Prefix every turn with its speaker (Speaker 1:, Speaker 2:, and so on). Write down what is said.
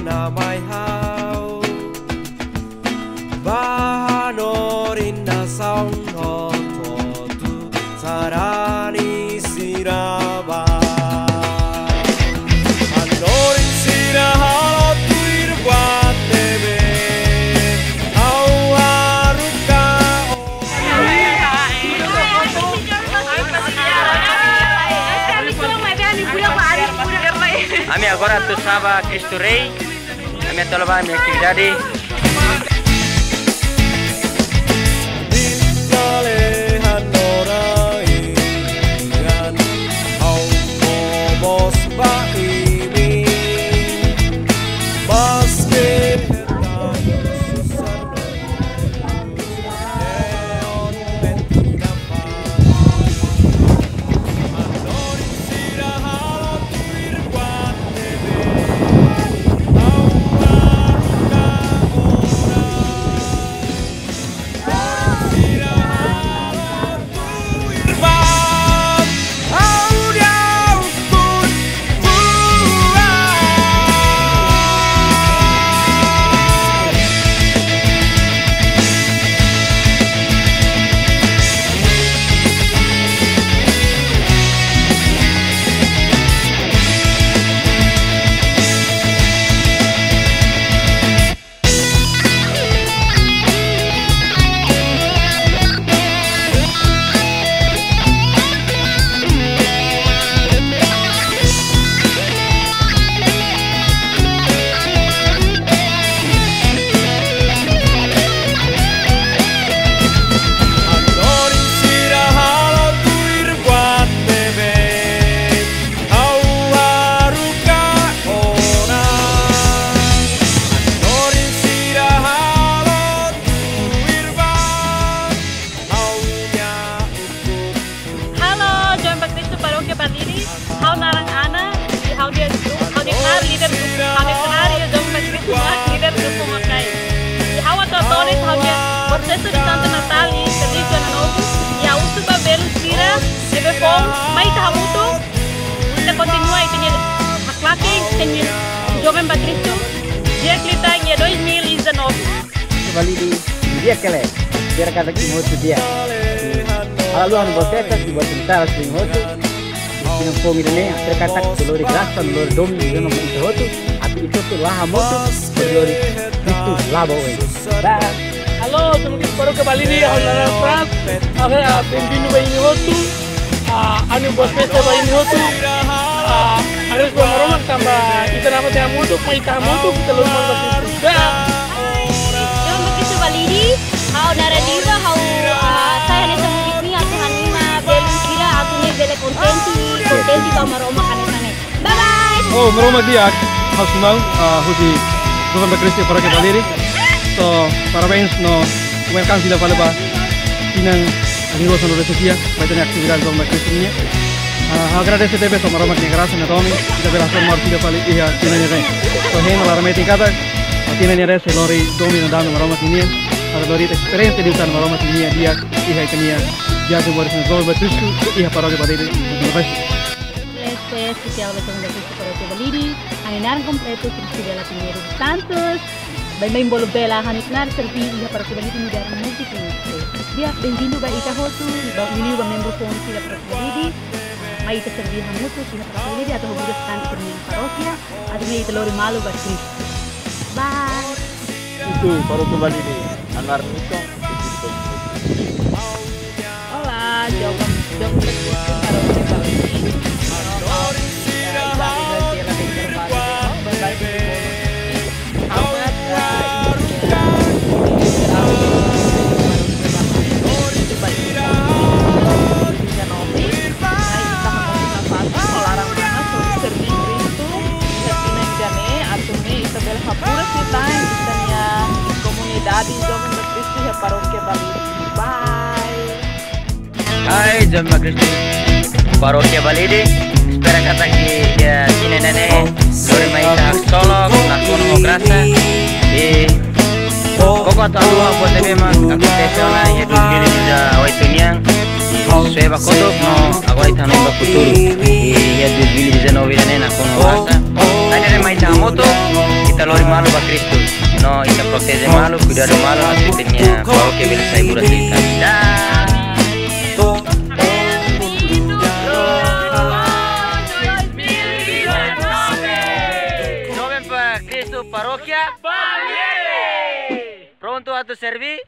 Speaker 1: na mai hao bahanorin na saung ho tu sarani siraba hanorin sirahalo tuir buat tebe au haruka
Speaker 2: Kami agora tu saba Cristo Rei, kami tolong minha atividade.
Speaker 3: Processo de Santa Natália, tradição novo, e a última belo tira, deve pôr, mas tá muito, kita continua e tem a claque, tem jovem Patrício, dia que está em 2019.
Speaker 4: Kembali di dia kele, biar kata kimoto dia. Lalu anu boseta si buat cerita sering hotu, sini pomi dene, terkata dolori grasa, dolori domi, jono itu hotu, api itu tu lah moto, dolori itu labo.
Speaker 5: Halo, teman-teman baru kembali di Aulara Prat. Akhirnya bendino ba ini hotu, anu buat pesta ba ini hotu. Harus bermaromak tambah kita nama teh moto, mai tah moto kita lu mau begitu.
Speaker 3: Yang begitu balidi, hau naradiva, hau saya nih semua ini aku hanima belu kira aku nih bele kontenti ba maromak aneh-aneh. Bye bye.
Speaker 6: Oh, maromak dia, harus mau, husi, bukan berkreasi para kembali. So, parabéns no welcome sila pala ba tinang amigos no Resetia vai ter atividade do Cristininha. Agradece tebe so maromak ni graça na Tomi, kita belasan mar sila pala iya tinanya ren. So hen la rameti kata tinanya res lori Tomi na dami maromak ni ada lori experience di utan maromak ni dia iya kania dia tu baris na gol batusku iya para ke badai
Speaker 3: Este habla con la Cristo para que validi, aninar completo Cristo de la Pinheiro dos Santos. Bem bolobela haniknar servi ia para que validi mudar música. Dia bem-vindo ba ita hotu, ba ini ba membro fon sila para que validi. Mai ita servi hamutu sila para que validi atau budak stand perni parokia, atau mai ita lori malu ba Cristo. Bye.
Speaker 4: Itu para que validi, anar nito.
Speaker 3: Hola, jawab Cristo para que validi.
Speaker 5: Parroquia Balidi. Bye.
Speaker 2: Hai, jomba Cristo, Parroquia Balidi. Espera kata ki dia sini nene, lori mai tak solok, nak kono grasa. Koko atau apa tebe mah, aku tesona ya dulu dia awal tunyang. Saya bakotok no, aku itu hanoi bakuturu. Ya dulu dia novi nene nak kono grasa. Tadi ada mai tak moto, kita lori malu ba Kristus. No, ina protege malu, cuidado malu, asistenya parroquia Beli Sai Burasita. Cristo Parroquia Pronto a tu servir.